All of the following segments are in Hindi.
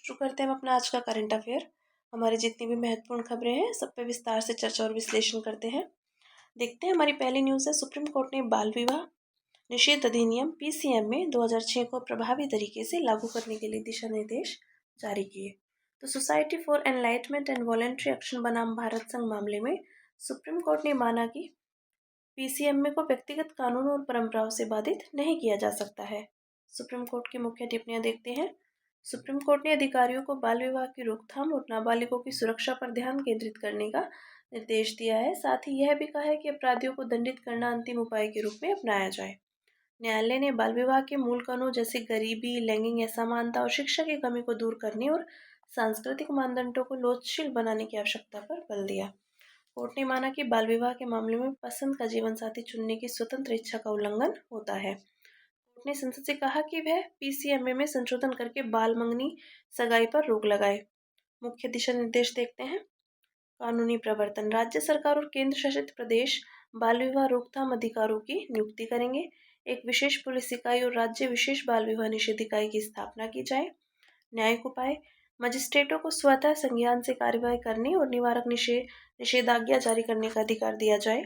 शुरू करते हैं हम अपना आज का करंट अफेयर। हमारी जितनी भी महत्वपूर्ण खबरें हैं सब पे विस्तार से चर्चा और विश्लेषण करते हैं। देखते हैं हमारी पहली न्यूज़ है, सुप्रीम कोर्ट ने बाल विवाह निषेध अधिनियम PCM में 2006 को प्रभावी तरीके से लागू करने के लिए दिशा निर्देश जारी किए। तो society for enlightenment and voluntary action बनाम भारत संघ मामले में सुप्रीम कोर्ट ने माना कि PCM को व्यक्तिगत कानूनों और परंपराओं से बाधित नहीं किया जा सकता है। सुप्रीम कोर्ट की मुख्य टिप्पणियां देखते हैं। सुप्रीम कोर्ट ने अधिकारियों को बाल विवाह की रोकथाम और नाबालिगों की सुरक्षा पर ध्यान केंद्रित करने का निर्देश दिया है। साथ ही यह भी कहा है कि अपराधियों को दंडित करना अंतिम उपाय के रूप में अपनाया जाए। न्यायालय ने बाल विवाह के मूल कानून जैसे गरीबी, लैंगिक असमानता और शिक्षा की कमी को दूर करने और सांस्कृतिक मानदंडों को लोचशील बनाने की आवश्यकता पर बल दिया। कोर्ट ने माना कि बाल विवाह के मामले में पसंद का जीवन साथी चुनने की स्वतंत्र इच्छा का उल्लंघन होता है। कोर्ट ने संसद से कहा कि वह PCMA में संशोधन करके बाल मंगनी सगाई पर रोक लगाए। मुख्य दिशा निर्देश देखते हैं। कानूनी प्रवर्तन, राज्य सरकार और केंद्र शासित प्रदेश बाल विवाह रोकथाम अधिकारों की नियुक्ति करेंगे। एक विशेष पुलिस इकाई और राज्य विशेष बाल विवाह निषेध इकाई की स्थापना की जाए। न्यायिक उपाय, मजिस्ट्रेटों को स्वतः संज्ञान से कार्यवाही करने और निवारक निषेधाज्ञा जारी करने का अधिकार दिया जाए।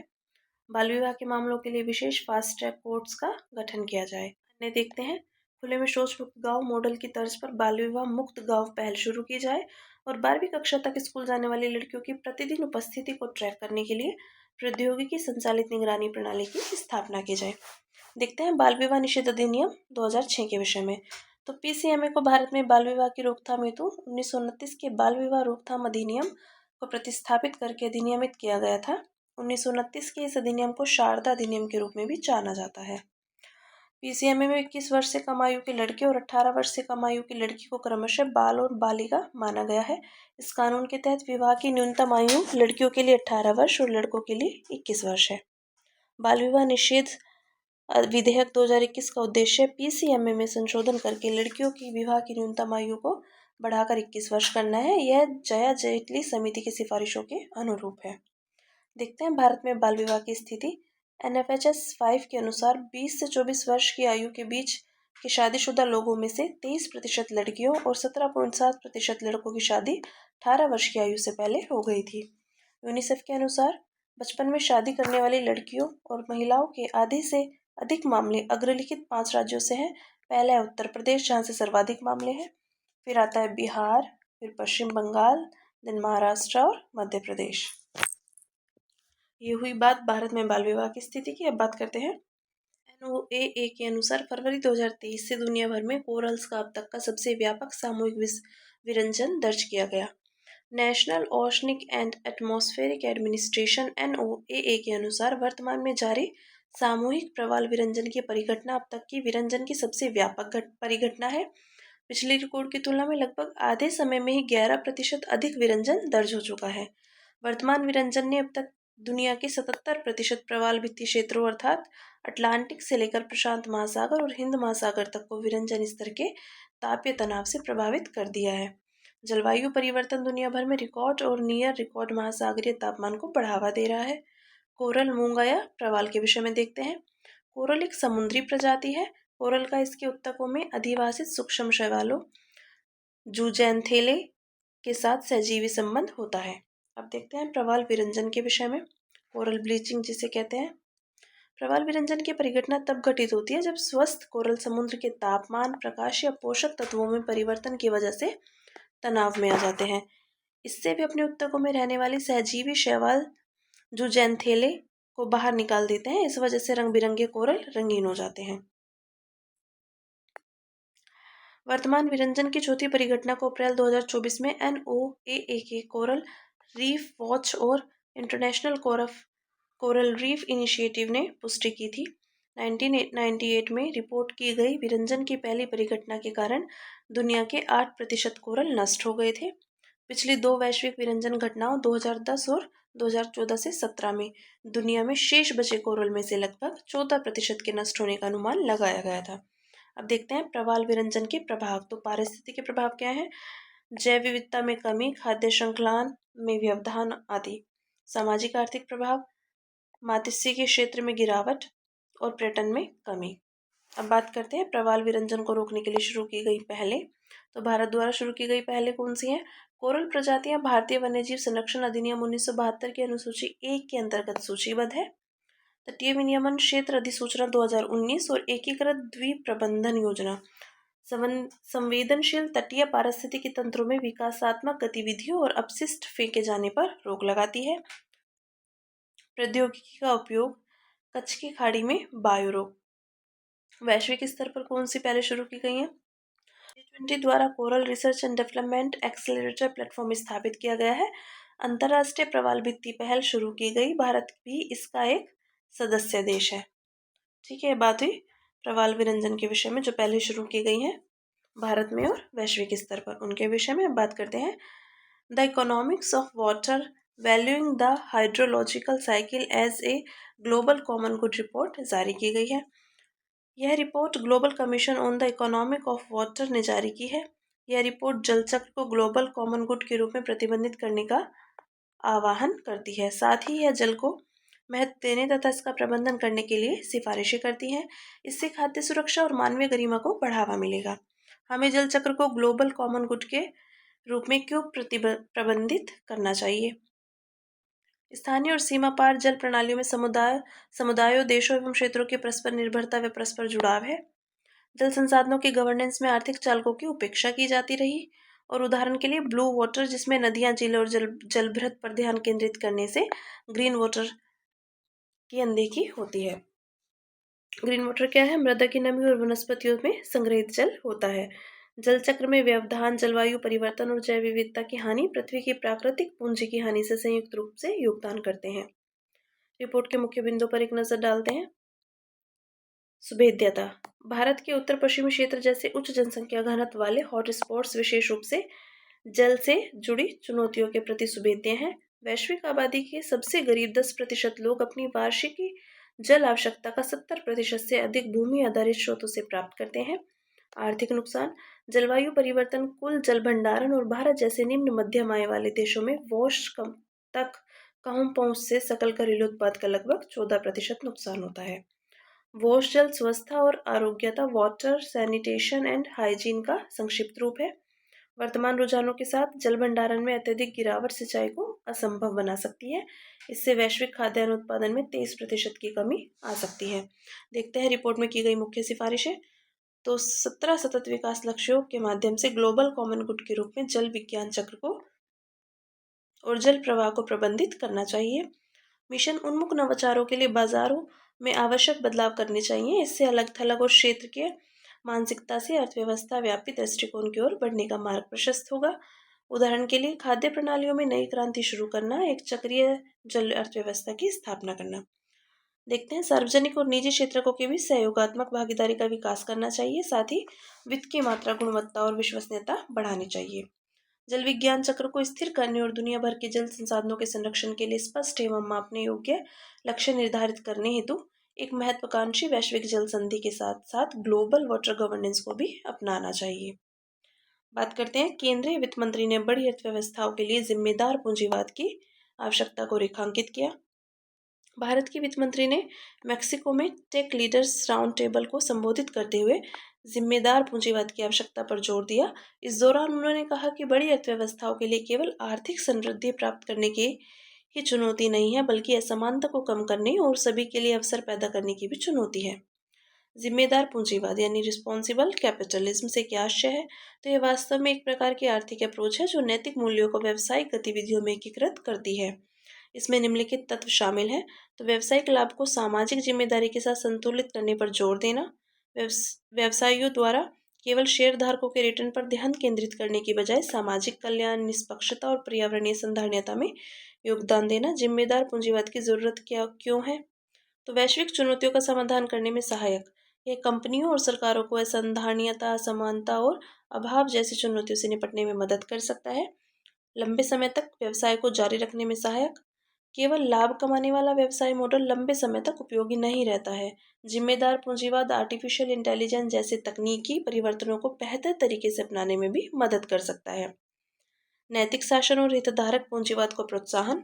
बाल विवाह के मामलों के लिए विशेष फास्ट ट्रैक कोर्ट्स का गठन किया जाए। अन्य देखते हैं। खुले में शौच मुक्त गांव मॉडल की तर्ज पर बाल विवाह मुक्त गांव पहल शुरू की जाए और 12वीं कक्षा तक स्कूल जाने वाली लड़कियों की प्रतिदिन उपस्थिति को ट्रैक करने के लिए प्रौद्योगिकी संचालित निगरानी प्रणाली की स्थापना की जाए। देखते हैं बाल विवाह निषेध अधिनियम 2006 के विषय में। तो PCMA को भारत में बाल विवाह की रोकथाम हेतु 1929 के बाल विवाह रोकथाम अधिनियम को प्रतिस्थापित करके अधिनियमित किया गया था। 1929 के इस अधिनियम को शारदा अधिनियम के रूप में भी जाना जाता है। PCMA में 21 वर्ष से कम आयु के लड़के और 18 वर्ष से कम आयु की लड़की को क्रमशः बाल और बालिका माना गया है। इस कानून के तहत विवाह की न्यूनतम आयु लड़कियों के लिए 18 वर्ष और लड़कों के लिए 21 वर्ष है। बाल विवाह निषेध विधेयक 2021 का उद्देश्य PCMA में संशोधन करके लड़कियों की विवाह की न्यूनतम आयु को बढ़ाकर 21 वर्ष करना है। यह जया जेटली समिति की सिफारिशों के अनुरूप है। देखते हैं भारत में बाल विवाह की स्थिति। NFHS 5 के अनुसार 20 से 24 वर्ष की आयु के बीच के शादीशुदा लोगों में से 23% लड़कियों और 17.7% लड़कों की शादी 18 वर्ष की आयु से पहले हो गई थी। यूनिसेफ के अनुसार बचपन में शादी करने वाली लड़कियों और महिलाओं के आधे से अधिक मामले अग्रलिखित 5 राज्यों से हैं। पहला है उत्तर प्रदेश, जहाँ से सर्वाधिक मामले हैं। फिर आता है बिहार, फिर पश्चिम बंगाल, देन महाराष्ट्र और मध्य प्रदेश। ये हुई बात भारत में बाल विवाह की स्थिति की। अब बात करते हैं NOAA के अनुसार फरवरी 2023 से दुनिया भर में कोरल्स का अब तक का सबसे व्यापक सामूहिक विरंजन दर्ज किया गया। National oceanic and atmospheric administration NOAA के अनुसार वर्तमान में जारी सामूहिक प्रवाल विरंजन की परिघटना अब तक की विरंजन की सबसे व्यापक परिघटना है। पिछले रिकॉर्ड की तुलना में लगभग आधे समय में ही 11% अधिक विरंजन दर्ज हो चुका है। वर्तमान विरंजन ने अब तक दुनिया के 77% प्रवाल भित्ति क्षेत्रों अर्थात अटलांटिक से लेकर प्रशांत महासागर और हिंद महासागर तक को विरंजन स्तर के तापीय तनाव से प्रभावित कर दिया है। जलवायु परिवर्तन दुनिया भर में रिकॉर्ड और नियर रिकॉर्ड महासागरीय तापमान को बढ़ावा दे रहा है। कोरल मूंगा या प्रवाल के विषय में देखते हैं। कोरल एक समुद्री प्रजाति है। कोरल का इसके उत्तकों में अधिवासित सूक्ष्म शैवालों जूजैंथेले के साथ सहजीवी संबंध होता है। अब देखते हैं प्रवाल विरंजन के विषय में। कोरल ब्लीचिंग जिसे कहते हैं। प्रवाल विरंजन की परिघटना तब घटित होती है जब स्वस्थ कोरल समुद्र के तापमान, प्रकाश या पोषक तत्वों में परिवर्तन की वजह से तनाव में आ जाते हैं। इससे वे अपने उत्तकों में रहने वाली सहजीवी शैवाल जूजैंथेले को बाहर निकाल देते हैं। इस वजह से रंग बिरंगे कोरल रंगीन हो जाते हैं। वर्तमान विरंजन की चौथी परिघटना को अप्रैल 2024 में NOAA के कोरल रीफ वॉच और इंटरनेशनल कोरल रीफ इनिशिएटिव ने पुष्टि की थी। 1998 में रिपोर्ट की गई विरंजन की पहली परिघटना के कारण दुनिया के 8% कोरल नष्ट हो गए थे। पिछली 2 वैश्विक विरंजन घटनाओं 2010 और 2014 से 17 में दुनिया में शेष बचे कोरल में से लगभग 14% के नष्ट होने का अनुमान लगाया गया था। अब देखते हैं प्रवाल विरंजन के प्रभाव। तो पारिस्थितिक प्रभाव क्या है? जैव विविधता में कमी, खाद्य श्रृंखला में व्यवधान आदि। सामाजिक आर्थिक प्रभाव, मात्स्यिकी के क्षेत्र में गिरावट और पर्यटन में कमी। अब बात करते हैं प्रवाल विरंजन को रोकने के लिए शुरू की गई पहले। तो भारत द्वारा शुरू की गई पहले कौन सी हैं? कोरल प्रजातियां भारतीय वन्यजीव संरक्षण अधिनियम 1972 की अनुसूची 1 के अंतर्गत सूचीबद्ध है। तटीय विनियमन क्षेत्र अधिसूचना 2019 और एकीकृत द्वीप प्रबंधन योजना संवेदनशील तटीय पारिस्थितिकी तंत्रों में विकासात्मक गतिविधियों और अपशिष्ट फेंके जाने पर रोक लगाती है। प्रौद्योगिकी का उपयोग कच्छ की खाड़ी में बायो रोक। वैश्विक स्तर पर कौन सी पहले शुरू की गई हैं? G20 द्वारा coral research and development accelerator platform स्थापित किया गया है। अंतर्राष्ट्रीय प्रवाल भित्ति पहल शुरू की गई, भारत भी इसका एक सदस्य देश है। ठीक है, बात हुई प्रवाल विरंजन के विषय में जो पहले शुरू की गई हैं भारत में और वैश्विक स्तर पर, उनके विषय में अब बात करते हैं। The economics of water valuing the hydrological cycle as a global common good report जारी की गई है। यह report global commission on the economic of water ने जारी की है। यह रिपोर्ट जल चक्र को ग्लोबल कॉमन गुड के रूप में प्रतिबंधित करने का आह्वान करती है। साथ ही यह जल को महत्व देने तथा इसका प्रबंधन करने के लिए सिफारिशें करती हैं। इससे खाद्य सुरक्षा और मानवीय गरिमा को बढ़ावा मिलेगा। हमें जल चक्र को ग्लोबल कॉमन गुड के रूप में क्यों प्रबंधित करना चाहिए? स्थानीय और सीमा पार जल प्रणालियों में समुदायों, देशों एवं क्षेत्रों की परस्पर निर्भरता व परस्पर जुड़ाव है। जल संसाधनों की गवर्नेंस में आर्थिक चालकों की उपेक्षा की जाती रही और उदाहरण के लिए ब्लू वाटर, जिसमें नदियां, झीलें और जलभृत पर ध्यान केंद्रित करने से ग्रीन वाटर की अनदेखी होती है। ग्रीन वाटर क्या है? मृदा की नमी और वनस्पतियों में संग्रहित जल होता है। जल चक्र में व्यवधान, जलवायु परिवर्तन और जैव विविधता की हानि पृथ्वी की प्राकृतिक पूंजी की हानि से संयुक्त रूप से योगदान करते हैं। रिपोर्ट के मुख्य बिंदुओं पर एक नजर डालते हैं। सुभेद्यता। भारत के उत्तर पश्चिमी क्षेत्र जैसे उच्च जनसंख्या घनत्व वाले हॉटस्पॉट्स विशेष रूप से जल से जुड़ी चुनौतियों के प्रति सुभेद्य हैं। वैश्विक आबादी के सबसे गरीब 10% लोग अपनी वार्षिक जल आवश्यकता का 70% से अधिक भूमि आधारित स्रोतों से प्राप्त करते हैं। आर्थिक नुकसान। जलवायु परिवर्तन, कुल जल भंडारण और भारत जैसे निम्न मध्यम आय वाले देशों में वॉश तक कम पहुंच से सकल घरेलू उत्पाद का लगभग 14% नुकसान होता है। वॉश जल स्वच्छता और आरोग्यता, वाटर सैनिटेशन एंड हाइजीन का संक्षिप्त रूप है। वर्तमान रुझानों के साथ जल भंडारण में अत्यधिक गिरावट सिंचाई को असंभव बना सकती है। इससे वैश्विक खाद्यान्न उत्पादन में 23% की कमी आ सकती है। देखते हैं रिपोर्ट में की गई मुख्य सिफारिशें। तो 17 सतत विकास लक्ष्यों के माध्यम से ग्लोबल कॉमन गुड के रूप में जल विज्ञान चक्र को और जल प्रवाह को प्रबंधित करना चाहिए। मिशन उन्मुख नवाचारों के लिए बाजारों में आवश्यक बदलाव करने चाहिए। इससे अलग थलग और क्षेत्र के मानसिकता से अर्थव्यवस्था व्यापी दृष्टिकोण की ओर बढ़ने का मार्ग प्रशस्त होगा। उदाहरण के लिए खाद्य प्रणालियों में नई क्रांति शुरू करना, एक चक्रीय जल अर्थव्यवस्था की स्थापना करना। देखते हैं, सार्वजनिक और निजी क्षेत्रों के बीच सहयोगात्मक भागीदारी का विकास करना चाहिए। साथ ही वित्त की मात्रा, गुणवत्ता और विश्वसनीयता बढ़ानी चाहिए। जल विज्ञान चक्र को स्थिर करने और दुनिया भर के जल संसाधनों के संरक्षण के लिए स्पष्ट एवं मापने योग्य लक्ष्य निर्धारित करने हेतु एक महत्वाकांक्षी वैश्विक जल संधि के साथ साथ ग्लोबल वाटर गवर्नेंस को भी अपनाना चाहिए। बात करते हैं, केंद्रीय वित्त मंत्री ने बड़ी अर्थव्यवस्थाओं के लिए जिम्मेदार पूंजीवाद की आवश्यकता को रेखांकित किया। भारत के वित्त मंत्री ने मेक्सिको में टेक लीडर्स राउंड टेबल को संबोधित करते हुए जिम्मेदार पूंजीवाद की आवश्यकता पर जोर दिया। इस दौरान उन्होंने कहा कि बड़ी अर्थव्यवस्थाओं के लिए केवल आर्थिक समृद्धि प्राप्त करने की ही चुनौती नहीं है, बल्कि असमानता को कम करने और सभी के लिए अवसर पैदा करने की भी चुनौती है। जिम्मेदार पूंजीवाद यानी रिस्पॉन्सिबल कैपिटलिज्म से क्या आशय है? तो यह वास्तव में एक प्रकार की आर्थिक अप्रोच है जो नैतिक मूल्यों को व्यावसायिक गतिविधियों में एकीकृत करती है। इसमें निम्नलिखित तत्व शामिल हैं। तो व्यावसायिक लाभ को सामाजिक जिम्मेदारी के साथ संतुलित करने पर जोर देना, व्यवसायियों द्वारा केवल शेयर धारकों के रिटर्न पर ध्यान केंद्रित करने की बजाय सामाजिक कल्याण, निष्पक्षता और पर्यावरणीय संधारणीयता में योगदान देना। जिम्मेदार पूंजीवाद की जरूरत क्यों है? तो वैश्विक चुनौतियों का समाधान करने में सहायक। यह कंपनियों और सरकारों को असंधारणीयता, असमानता और अभाव जैसी चुनौतियों से निपटने में मदद कर सकता है। लंबे समय तक व्यवसाय को जारी रखने में सहायक। केवल लाभ कमाने वाला व्यवसाय मॉडल लंबे समय तक उपयोगी नहीं रहता है। जिम्मेदार पूंजीवाद आर्टिफिशियल इंटेलिजेंस जैसे तकनीकी परिवर्तनों को बेहतर तरीके से अपनाने में भी मदद कर सकता है। नैतिक शासन और हितधारक पूंजीवाद को प्रोत्साहन।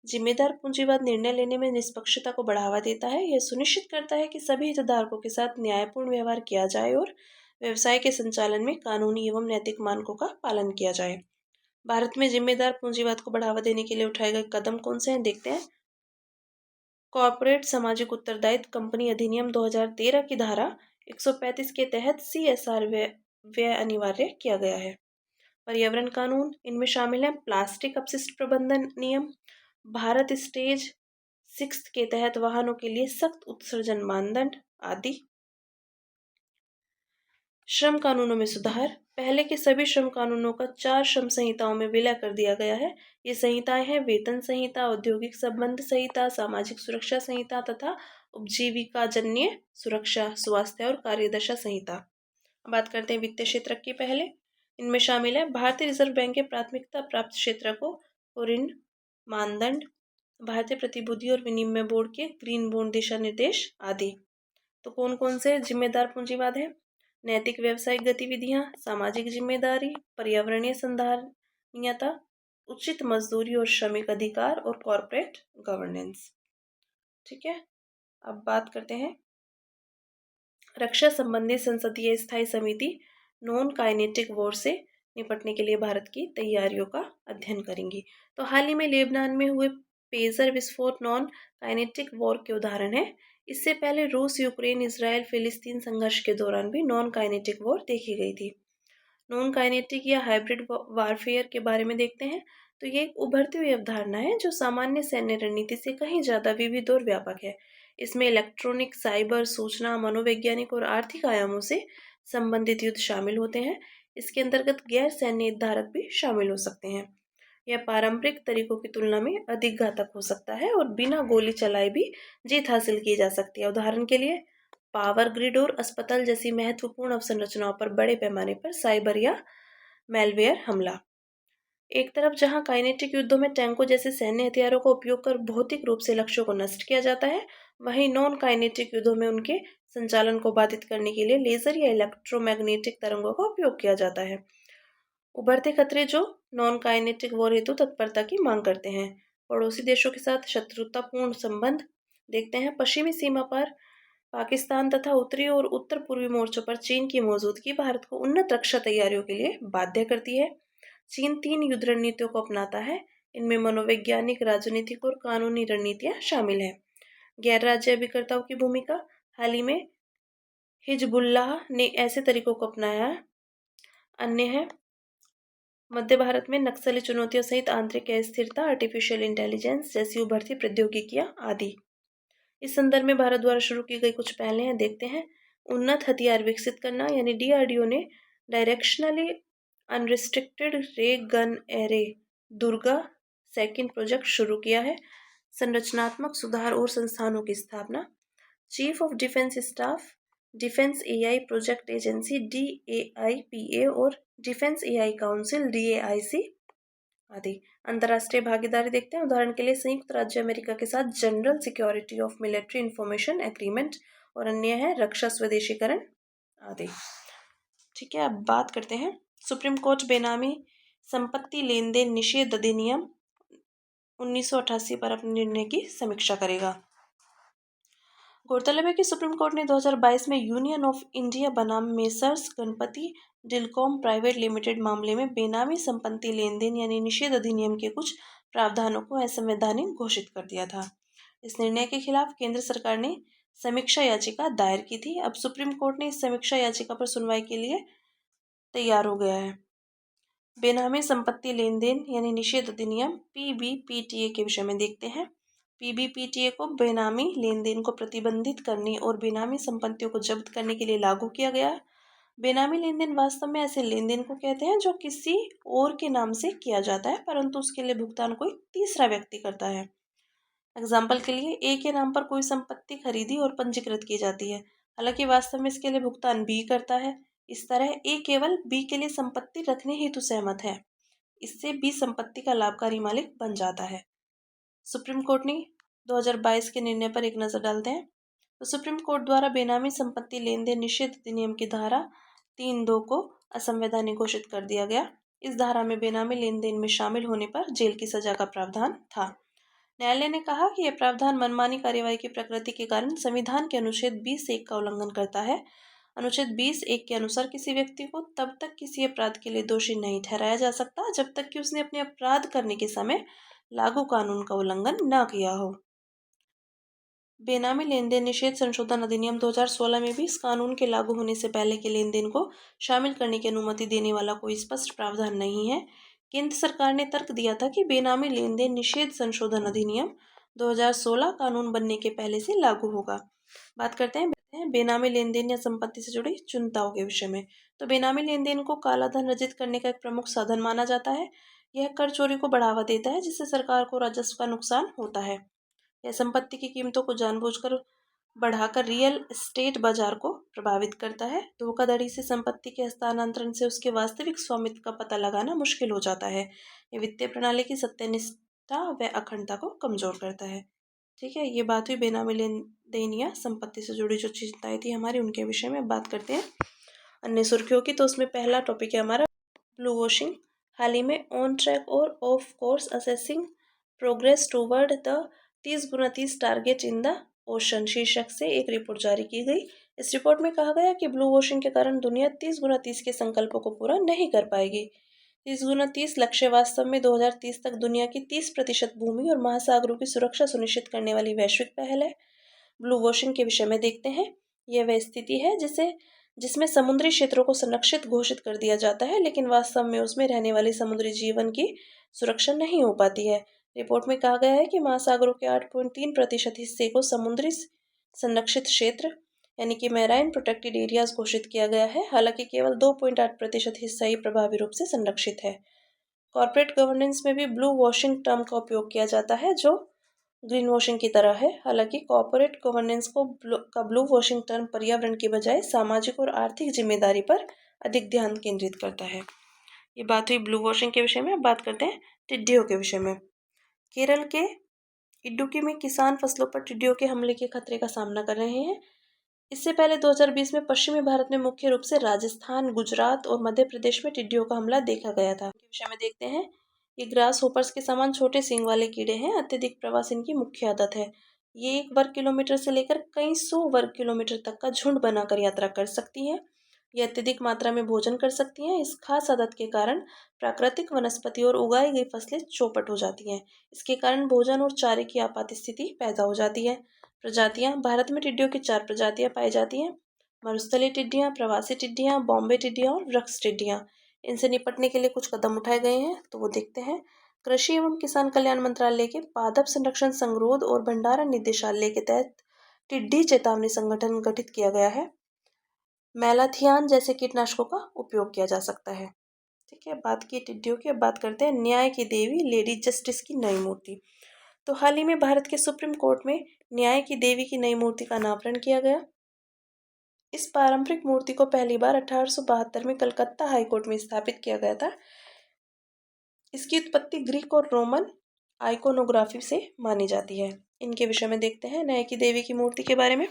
जिम्मेदार पूंजीवाद निर्णय लेने में निष्पक्षता को बढ़ावा देता है। यह सुनिश्चित करता है कि सभी हितधारकों के साथ न्यायपूर्ण व्यवहार किया जाए और व्यवसाय के संचालन में कानूनी एवं नैतिक मानकों का पालन किया जाए। भारत में जिम्मेदार पूंजीवाद को बढ़ावा देने के लिए उठाए गए कदम कौन से हैं, देखते हैं। कॉर्पोरेट सामाजिक उत्तरदायित्व कंपनी अधिनियम 2013 की धारा 135 के तहत CSR व्यय अनिवार्य किया गया है। पर्यावरण कानून, इनमें शामिल है प्लास्टिक अपशिष्ट प्रबंधन नियम, भारत स्टेज 6 के तहत वाहनों के लिए सख्त उत्सर्जन मानदंड आदि। श्रम कानूनों में सुधार, पहले के सभी श्रम कानूनों का 4 श्रम संहिताओं में विलय कर दिया गया है। ये संहिताएं हैं वेतन संहिता, औद्योगिक संबंध संहिता, सामाजिक सुरक्षा संहिता तथा उपजीविकाजन्य सुरक्षा, स्वास्थ्य और कार्यदशा संहिता। बात करते हैं वित्तीय क्षेत्र की। पहले इनमें शामिल है भारतीय रिजर्व बैंक के प्राथमिकता प्राप्त क्षेत्र को ऋण मानदंड, भारतीय प्रतिभूति और विनिमय बोर्ड के ग्रीन बॉन्ड दिशा निर्देश आदि। तो कौन कौन से जिम्मेदार पूंजीवाद है? नैतिक व्यावसायिक गतिविधियां, सामाजिक जिम्मेदारी, पर्यावरणीय संधारणीयता, उचित मजदूरी और श्रमिक अधिकार और कॉर्पोरेट गवर्नेंस। ठीक है, अब बात करते हैं रक्षा संबंधी संसदीय स्थायी समिति नॉन काइनेटिक वॉर से निपटने के लिए भारत की तैयारियों का अध्ययन करेंगी। तो हाल ही में लेबनान में हुए पेजर विस्फोट नॉन काइनेटिक वॉर के उदाहरण है। इससे पहले रूस, यूक्रेन, इजराइल, फिलिस्तीन संघर्ष के दौरान भी नॉन काइनेटिक वॉर देखी गई थी। नॉन काइनेटिक या हाइब्रिड वारफेयर के बारे में देखते हैं। तो ये एक उभरती हुई अवधारणा है जो सामान्य सैन्य रणनीति से कहीं ज़्यादा विविध और व्यापक है। इसमें इलेक्ट्रॉनिक, साइबर, सूचना, मनोवैज्ञानिक और आर्थिक आयामों से संबंधित युद्ध शामिल होते हैं। इसके अंतर्गत गैर सैन्य धारक भी शामिल हो सकते हैं। यह पारंपरिक तरीकों की तुलना में अधिक घातक हो सकता है और बिना गोली चलाए भी जीत हासिल की जा सकती है। उदाहरण के लिए पावर ग्रिड और अस्पताल जैसी महत्वपूर्ण अवसंरचनाओं पर बड़े पैमाने पर साइबर या मैलवेयर हमला। एक तरफ जहां काइनेटिक युद्धों में टैंकों जैसे सैन्य हथियारों का उपयोग कर भौतिक रूप से लक्ष्यों को नष्ट किया जाता है, वहीं नॉन काइनेटिक युद्धों में उनके संचालन को बाधित करने के लिए लेजर या इलेक्ट्रोमैग्नेटिक तरंगों का उपयोग किया जाता है। उभरते खतरे जो नॉन काइनेटिक वॉर हेतु तत्परता की मांग करते हैं। पड़ोसी देशों के साथ शत्रुतापूर्ण संबंध देखते हैं। पश्चिमी सीमा पर पाकिस्तान तथा उत्तरी और उत्तर पूर्वी मोर्चों पर चीन की मौजूदगी भारत को उन्नत रक्षा तैयारियों के लिए बाध्य करती है। चीन 3 युद्ध रणनीतियों को अपनाता है। इनमें मनोवैज्ञानिक, राजनीतिक और कानूनी रणनीतियां शामिल हैं। गैर राज्य अभिकर्ताओं की भूमिका, हाल ही में हिजबुल्लाह ने ऐसे तरीकों को अपनाया। अन्य है मध्य भारत में नक्सली चुनौतियों सहित आंतरिक अस्थिरता, आर्टिफिशियल इंटेलिजेंस जैसी उभरती प्रौद्योगिकियां आदि। इस संदर्भ में भारत द्वारा शुरू की गई कुछ पहले हैं, देखते हैं। उन्नत हथियार विकसित करना, यानी DRDO ने डायरेक्शनली अनरिस्ट्रिक्टेड रे gun array Durga second project शुरू किया है। संरचनात्मक सुधार और संस्थानों की स्थापना, chief of defence staff, defence AI project agency DAIPA और डिफेंस AI काउंसिल DAIC आदि। अंतर्राष्ट्रीय भागीदारी देखते हैं। उदाहरण के लिए संयुक्त राज्य अमेरिका के साथ general security of military information agreement और अन्य है रक्षा स्वदेशीकरण आदि। ठीक है, अब बात करते हैं सुप्रीम कोर्ट बेनामी संपत्ति लेन देन निषेध अधिनियम 1988 पर अपने निर्णय की समीक्षा करेगा। गौरतलब है कि सुप्रीम कोर्ट ने 2022 में यूनियन ऑफ इंडिया बनाम मेसर्स गणपति डिलकॉम प्राइवेट लिमिटेड मामले में बेनामी संपत्ति लेन देन यानी निषेध अधिनियम के कुछ प्रावधानों को असंवैधानिक घोषित कर दिया था। इस निर्णय के खिलाफ केंद्र सरकार ने समीक्षा याचिका दायर की थी। अब सुप्रीम कोर्ट ने इस समीक्षा याचिका पर सुनवाई के लिए तैयार हो गया है। बेनामी संपत्ति लेन देन यानी निषेध अधिनियम PBPTA के विषय में देखते हैं। PBPTA को बेनामी लेन देन को प्रतिबंधित करने और बेनामी संपत्तियों को जब्त करने के लिए लागू किया गया। बेनामी लेन देन वास्तव में ऐसे लेन देन को कहते हैं जो किसी और के नाम से किया जाता है, परंतु उसके लिए भुगतान कोई तीसरा व्यक्ति करता है। एग्जाम्पल के लिए A के नाम पर कोई संपत्ति खरीदी और पंजीकृत की जाती है, हालांकि वास्तव में इसके लिए भुगतान B करता है। इस तरह A केवल B के लिए संपत्ति रखने हेतु सहमत है। इससे B संपत्ति का लाभकारी मालिक बन जाता है। सुप्रीम कोर्ट ने 2022 के निर्णय पर एक नज़र डालते हैं। तो सुप्रीम कोर्ट द्वारा बेनामी संपत्ति लेन देन निषेध अधिनियम की धारा 3(2) को असंवैधानिक घोषित कर दिया गया। इस धारा में बेनामी लेन देन में शामिल होने पर जेल की सजा का प्रावधान था। न्यायालय ने कहा कि यह प्रावधान मनमानी कार्यवाही की प्रकृति के कारण संविधान के अनुच्छेद 20(1) का उल्लंघन करता है। अनुच्छेद 20(1) के अनुसार किसी व्यक्ति को तब तक किसी अपराध के लिए दोषी नहीं ठहराया जा सकता जब तक कि उसने अपने अपराध करने के समय लागू कानून का उल्लंघन न किया हो। बेनामी लेन देन निषेध संशोधन अधिनियम 2016 में भी इस कानून के लागू होने से पहले के लेन देन को शामिल करने की अनुमति देने वाला कोई स्पष्ट प्रावधान नहीं है। केंद्र सरकार ने तर्क दिया था कि बेनामी लेन देन निषेध संशोधन अधिनियम 2016 कानून बनने के पहले से लागू होगा। बात करते हैं बेनामी लेन देन या संपत्ति से जुड़ी चिंताओं के विषय में। तो बेनामी लेन देन को काला धन अर्जित करने का एक प्रमुख साधन माना जाता है। यह कर चोरी को बढ़ावा देता है जिससे सरकार को राजस्व का नुकसान होता है। यह संपत्ति की कीमतों को जानबूझकर बढ़ाकर रियल एस्टेट बाजार को प्रभावित करता है। धोखाधड़ी से संपत्ति के हस्तांतरण से उसके वास्तविक स्वामित्व का पता लगाना मुश्किल हो जाता है। यह वित्तीय प्रणाली की सत्यनिष्ठा व अखंडता को कमजोर करता है। ठीक है, ये बात हुई बेनामी लेन देन या संपत्ति से जुड़ी जो चिंताएं थी हमारी, उनके विषय में बात करते हैं अन्य सुर्खियों की। तो उसमें पहला टॉपिक है हमारा ब्लू वॉशिंग। हाल ही में ऑन ट्रैक और of course assessing progress toward the 30x30 target in the ocean शीर्षक से एक रिपोर्ट जारी की गई। इस रिपोर्ट में कहा गया कि ब्लू वॉशिंग के कारण दुनिया 30x30 के संकल्पों को पूरा नहीं कर पाएगी। 30x30 लक्ष्य वास्तव में 2030 तक दुनिया की 30% भूमि और महासागरों की सुरक्षा सुनिश्चित करने वाली वैश्विक पहल है। ब्लू वॉशिंग के विषय में देखते हैं। यह वह स्थिति है जिसमें समुद्री क्षेत्रों को संरक्षित घोषित कर दिया जाता है लेकिन वास्तव में उसमें रहने वाले समुद्री जीवन की सुरक्षा नहीं हो पाती है। रिपोर्ट में कहा गया है कि महासागरों के 8.3% हिस्से को समुद्री संरक्षित क्षेत्र यानी कि मैराइन प्रोटेक्टेड एरियाज घोषित किया गया है। हालांकि केवल 2.8% हिस्सा ही प्रभावी रूप से संरक्षित है। कॉर्पोरेट गवर्नेंस में भी ब्लू वॉशिंग टर्म का उपयोग किया जाता है जो ग्रीन वॉशिंग की तरह है। हालांकि कॉर्पोरेट गवर्नेंस का ब्लू वॉशिंग टर्म पर्यावरण की बजाय सामाजिक और आर्थिक जिम्मेदारी पर अधिक ध्यान केंद्रित करता है। ये बात हुई ब्लू वॉशिंग के विषय में। अब बात करते हैं टिड्डियों के विषय में। केरल के इडुक्की में किसान फसलों पर टिड्डियों के हमले के खतरे का सामना कर रहे हैं। इससे पहले 2020 में पश्चिमी भारत में मुख्य रूप से राजस्थान, गुजरात और मध्य प्रदेश में टिड्डियों का हमला देखा गया था। इनके विषय में देखते हैं। ये ग्रास होपर्स के समान छोटे सींग वाले कीड़े हैं। अत्यधिक प्रवास इनकी मुख्य आदत है। ये 1 वर्ग किलोमीटर से लेकर कई 100 वर्ग किलोमीटर तक का झुंड बनाकर यात्रा कर सकती हैं। ये अत्यधिक मात्रा में भोजन कर सकती हैं। इस खास आदत के कारण प्राकृतिक वनस्पति और उगाई गई फसलें चौपट हो जाती हैं। इसके कारण भोजन और चारे की आपात स्थिति पैदा हो जाती है। प्रजातियां। भारत में टिड्डियों की 4 प्रजातियां पाई जाती हैं। मरुस्थलीय टिड्डियां, प्रवासी टिड्डियां, बॉम्बे टिड्डियां और वृक्ष टिड्डियां। इनसे निपटने के लिए कुछ कदम उठाए गए हैं, तो वो देखते हैं। कृषि एवं किसान कल्याण मंत्रालय के पादप संरक्षण संगरोध और भंडारण निदेशालय के तहत टिड्डी चेतावनी संगठन गठित किया गया है। मैलाथियान जैसे कीटनाशकों का उपयोग किया जा सकता है। ठीक है, बात की टिड्डियों की। अब बात करते हैं न्याय की देवी लेडी जस्टिस की नई मूर्ति। तो हाल ही में भारत के सुप्रीम कोर्ट में न्याय की देवी की नई मूर्ति का अनावरण किया गया। इस पारंपरिक मूर्ति को पहली बार 1872 में कलकत्ता हाईकोर्ट में स्थापित किया गया था। इसकी उत्पत्ति ग्रीक और रोमन आइकोनोग्राफी से मानी जाती है। इनके विषय में देखते हैं न्याय की देवी की मूर्ति के बारे में।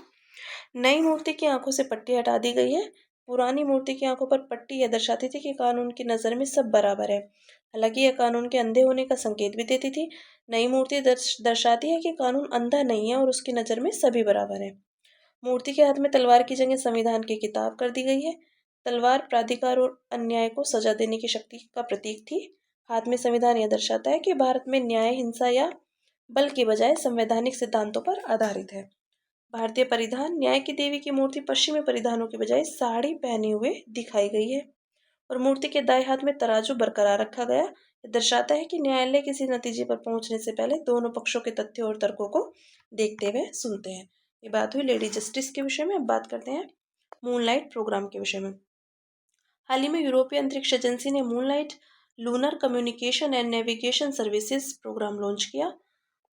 नई मूर्ति की आंखों से पट्टी हटा दी गई है। पुरानी मूर्ति की आंखों पर पट्टी यह दर्शाती थी कि कानून की नज़र में सब बराबर है। हालांकि यह कानून के अंधे होने का संकेत भी देती थी। नई मूर्ति दर्शाती है कि कानून अंधा नहीं है और उसकी नज़र में सभी बराबर है। मूर्ति के हाथ में तलवार की जगह संविधान की किताब कर दी गई है। तलवार प्राधिकार और अन्याय को सजा देने की शक्ति का प्रतीक थी। हाथ में संविधान यह दर्शाता है कि भारत में न्याय हिंसा या बल के बजाय संवैधानिक सिद्धांतों पर आधारित है। भारतीय परिधान। न्याय की देवी की मूर्ति पश्चिमी परिधानों के बजाय साड़ी पहने हुए दिखाई गई है और मूर्ति के दाएं हाथ में तराजू बरकरार रखा गया। यह दर्शाता है कि न्यायालय किसी नतीजे पर पहुंचने से पहले दोनों पक्षों के तथ्यों और तर्कों को देखते हुए सुनते हैं। ये बात हुई लेडी जस्टिस के विषय में। अब बात करते हैं मूनलाइट प्रोग्राम के विषय में। हाल ही में यूरोपीय अंतरिक्ष एजेंसी ने Moonlight lunar communication and navigation services program launch किया।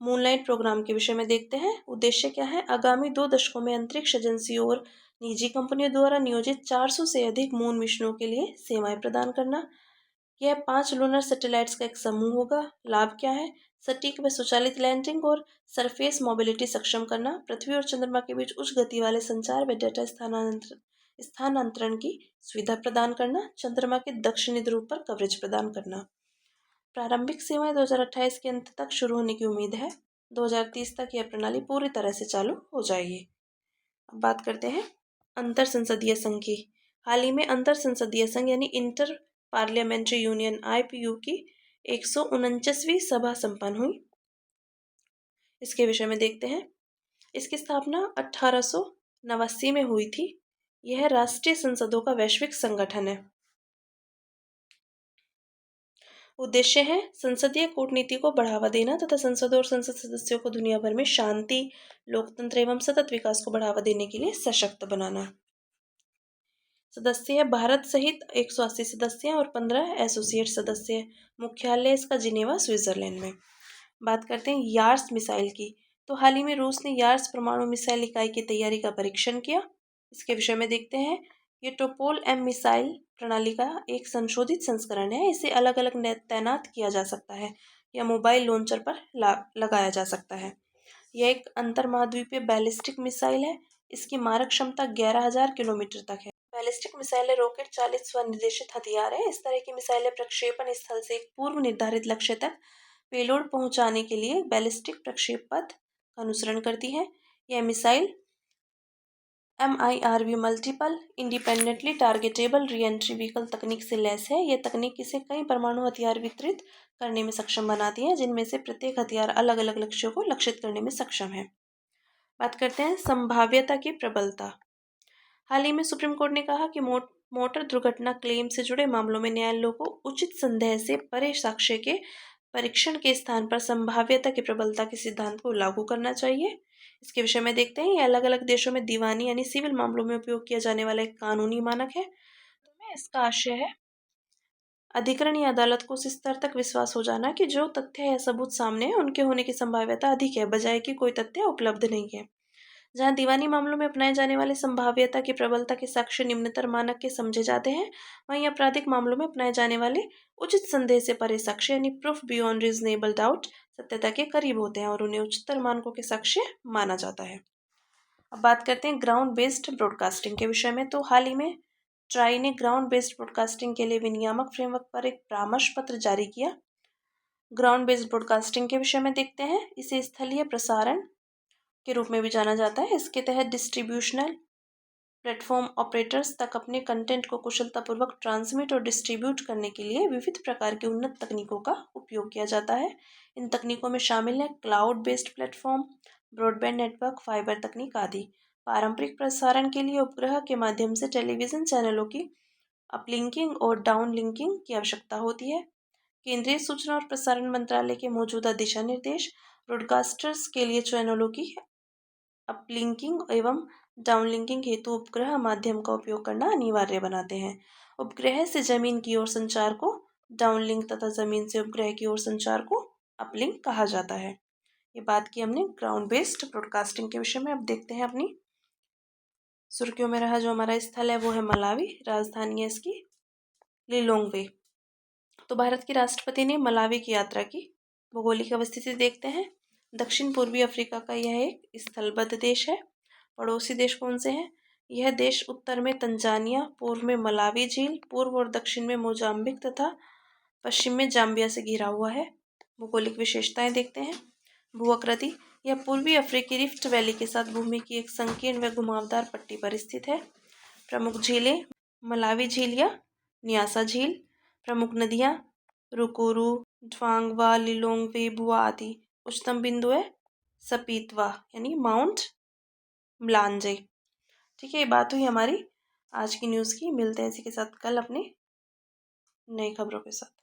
मूनलाइट प्रोग्राम के विषय में देखते हैं। उद्देश्य क्या है। आगामी 2 दशकों में अंतरिक्ष एजेंसियों और निजी कंपनियों द्वारा नियोजित 400 से अधिक मून मिशनों के लिए सेवाएं प्रदान करना। यह 5 लूनर सैटेलाइट्स का एक समूह होगा। लाभ क्या है। सटीक व स्वचालित लैंडिंग और सरफेस मोबिलिटी सक्षम करना। पृथ्वी और चंद्रमा के बीच उच्च गति वाले संचार व डेटा स्थानांतरण की सुविधा प्रदान करना। चंद्रमा के दक्षिणी ध्रुव पर कवरेज प्रदान करना। प्रारंभिक सेवाएं 2028 के अंत तक शुरू होने की उम्मीद है। 2030 तक यह प्रणाली पूरी तरह से चालू हो जाएगी। अब बात करते हैं अंतर संसदीय संघ की। हाल ही में अंतर संसदीय संघ यानी इंटर पार्लियामेंट्री यूनियन IPU की 149वीं सभा संपन्न हुई। इसके विषय में देखते हैं। इसकी स्थापना 1889 में हुई थी। यह राष्ट्रीय संसदों का वैश्विक संगठन है। उद्देश्य है संसदीय कूटनीति को बढ़ावा देना तथा संसद और संसद सदस्यों को दुनिया भर में शांति, लोकतंत्र एवं सतत विकास को बढ़ावा देने के लिए सशक्त बनाना। सदस्य है भारत सहित 180 सदस्य हैं और 15 एसोसिएट सदस्य हैं। मुख्यालय इसका जिनेवा, स्विट्जरलैंड में। बात करते हैं यार्स मिसाइल की। तो हाल ही में रूस ने यार्स परमाणु मिसाइल इकाई की तैयारी का परीक्षण किया। इसके विषय में देखते हैं। ये टोपोल M मिसाइल प्रणाली का एक संशोधित संस्करण है। इसे अलग अलग तैनात किया जा सकता है या मोबाइल लॉन्चर पर लगाया जा सकता है। यह एक अंतर्महाद्वीपीय बैलिस्टिक मिसाइल है। इसकी मारक क्षमता 11,000 किलोमीटर तक है। बैलिस्टिक मिसाइलें रॉकेट चालित स्वनिर्देशित हथियार है। इस तरह की मिसाइलें प्रक्षेपण स्थल से एक पूर्व निर्धारित लक्ष्य तक पेलोड पहुंचाने के लिए बैलिस्टिक प्रक्षेप पथ का अनुसरण करती है। यह missile MIRV multiple independently targetable re-entry vehicle तकनीक से लैस है। यह तकनीक इसे कई परमाणु हथियार वितरित करने में सक्षम बनाती है, जिनमें से प्रत्येक हथियार अलग अलग लक्ष्यों को लक्षित करने में सक्षम है। बात करते हैं संभाव्यता की प्रबलता। हाल ही में सुप्रीम कोर्ट ने कहा कि मोटर दुर्घटना क्लेम से जुड़े मामलों में न्यायालयों को उचित संदेह से परे साक्ष्य के परीक्षण के स्थान पर संभाव्यता की प्रबलता के सिद्धांत को लागू करना चाहिए। इसके विषय में देखते हैं। ये अलग अलग देशों में दीवानी यानी सिविल मामलों में उपयोग किया जाने वाला एक कानूनी मानक है। तो इसका आशय है अधिकरण या अदालत को उस स्तर तक विश्वास हो जाना कि जो तथ्य या सबूत सामने है उनके होने की संभाव्यता अधिक है, बजाय कि कोई तथ्य उपलब्ध नहीं है। जहां दीवानी मामलों में अपनाए जाने वाले संभाव्यता की प्रबलता के साक्ष्य निम्नतर मानक के समझे जाते हैं, वहीं आपराधिक मामलों में अपनाए जाने वाले उचित संदेह से परे साक्ष्य यानी प्रूफ बियॉन्ड रीजनेबल डाउट सत्यता के करीब होते हैं और उन्हें उच्चतर मानकों के साक्ष्य माना जाता है। अब बात करते हैं ग्राउंड बेस्ड ब्रॉडकास्टिंग के विषय में। तो हाल ही में ट्राई ने ग्राउंड बेस्ड ब्रॉडकास्टिंग के लिए विनियामक फ्रेमवर्क पर एक परामर्श पत्र जारी किया। ग्राउंड बेस्ड ब्रॉडकास्टिंग के विषय में देखते हैं। इसे स्थलीय प्रसारण के रूप में भी जाना जाता है। इसके तहत डिस्ट्रीब्यूशनल प्लेटफॉर्म ऑपरेटर्स तक अपने कंटेंट को कुशलतापूर्वक ट्रांसमिट और डिस्ट्रीब्यूट करने के लिए विविध प्रकार की उन्नत तकनीकों का उपयोग किया जाता है। इन तकनीकों में शामिल है cloud based platform, broadband network, fibre तकनीक आदि। पारंपरिक प्रसारण के लिए उपग्रह के माध्यम से टेलीविजन चैनलों की अपलिंकिंग और डाउनलिंकिंग की आवश्यकता होती है। केंद्रीय सूचना और प्रसारण मंत्रालय के मौजूदा दिशा निर्देश ब्रॉडकास्टर्स के लिए चैनलों की अपलिंकिंग एवं डाउनलिंकिंग हेतु उपग्रह माध्यम का उपयोग करना अनिवार्य बनाते हैं। उपग्रह से जमीन की ओर संचार को डाउनलिंक तथा जमीन से उपग्रह की ओर संचार को अपलिंक कहा जाता है। ये बात की हमने ग्राउंड बेस्ड ब्रॉडकास्टिंग के विषय में। अब देखते हैं अपनी सुर्खियों में रहा जो हमारा स्थल है वो है मलावी। राजधानी है इसकी लिलोंगवे। तो भारत के राष्ट्रपति ने मलावी की यात्रा की। भौगोलिक अवस्थिति देखते हैं। दक्षिण पूर्वी अफ्रीका का यह एक स्थलबद्ध देश है। पड़ोसी देश कौन से हैं? यह देश उत्तर में तंजानिया, पूर्व में मलावी झील, पूर्व और दक्षिण में मोजाम्बिक तथा पश्चिम में जाम्बिया से घिरा हुआ है। भौगोलिक विशेषताएं देखते हैं। भूआकृति, यह पूर्वी अफ्रीकी रिफ्ट वैली के साथ भूमि की एक संकीर्ण व घुमावदार पट्टी पर स्थित है। प्रमुख झीलें मलावी झील या न्यासा झील। प्रमुख नदियाँ रुकुरू, ढ्वांगवा, लिलोंगवे, बुआ आदि। उच्चतम बिंदु है सपीतवा यानी माउंट म्लांजे। ठीक है, ये बात हुई हमारी आज की न्यूज़ की। मिलते हैं इसी के साथ कल अपने नई खबरों के साथ।